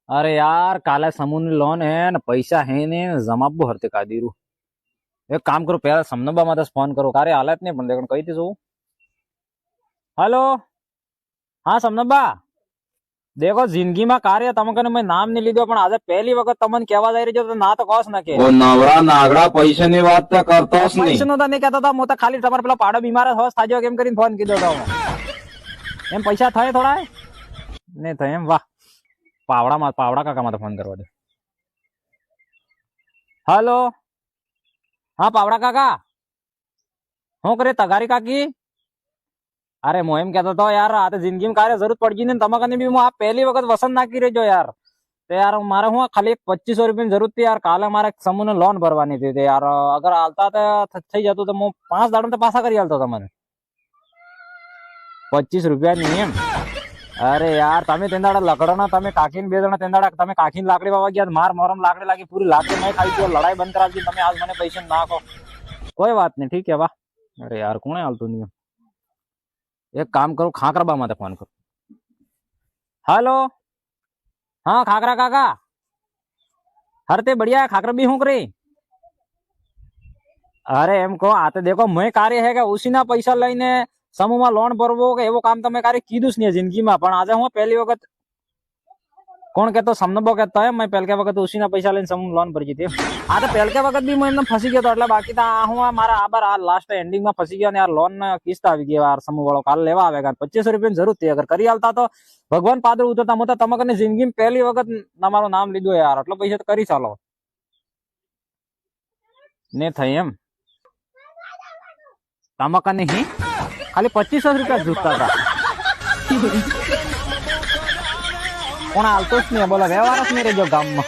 अरे यार काले समूह लोन है न पैसा है ने जमाबो हरते कादीरू एक काम करो पेला समनबा माते फोन करो कार्य हालत नहीं पण देखण कई थी जो हेलो हाँ समनबा देखो जिंदगी में कार्य तमकने मैं नाम नहीं लीधो पण आज पहली वक्त तमन कहवा जाई रह्यो तो ना तो कोस न के ओ नवरा नागड़ा पैसे ની વાત તો કરતોસ નહીં पैसे नो तो नहीं कहता था मो तो खाली તમાર પેલા પાડો બીમાર હોસ થાજો કેમ કરીને ફોન કીધો તો એમ પૈસા થાય થોડા નહીં થાય એમ વાહ पावड़ा काका माते फोन करवा दे हेलो हाँ पावड़ा काका हूँ करे तगारी काकी अरे मो एम कहता था यार आते जिंदगी में कार्य जरूरत पड़ गई ने तमकने भी आप पहली वक्त वसंत नाखी रहो यार तो यार मारे हूँ खाली 2500 रुपया की जरूरत थी यार काले मारे समूह ने लोन भरवानी थी तो यार अगर आलता थी जातु तो मु 5 दाड़ों तो पासा करी आलता था मैंने 25 रुपया नहीं है अरे यार तमे तेंदाड़ा लकड़ना तमे काकीन बेदना तेंदाड़ा तमे काकीन लाकड़ी बाबा गया मार मोरम लाकड़ी लागी पूरी लाकड़ी मैं खाई थी लड़ाई बंद करा दी तमे आज मैंने पैसे ना को कोई बात नहीं ठीक है वाह अरे यार कौन हालतू नहीं एक काम करो खाकरा बा माते फोन करो हेलो हाँ खाकरा काका हरते बढ़िया है खाकरा भी हूँ करे अरे एम को आते देखो मैं कार्य है उसी ना पैसा लईने समूह में लोन भरवो के एवं काम तमे कार्य कीधुं नहीं जिंदगी में पण आज हूँ पहली वक्त कौन कहतो समनबो कहता है मैं पहले के वक्त उसी ना पैसा लेने समूह लोन भरी थी आ तो पहले के वक्त भी मैं एकदम फंसी गयो तो એટલે बाकी तो हूँ मारा आबर आ लास्ट एंडिंग में फंसी गयो ने यार लोन किस्त આવી ગઈ यार समूह वालों काल लेवा आवेगा 2500 रुपया जरूरत थी अगर करी आलता तो भगवान पादर उतरता मोता तमकने जिंदगी में पहली वक्त તમારો नाम लीधो यार એટલે पैसा तो करी चालो ने થઈ એમ तमकने ही खाली 2500 रुपया जूता था कोण हालतोच नहीं बोला व्यवहारच नहीं रे जो गाम में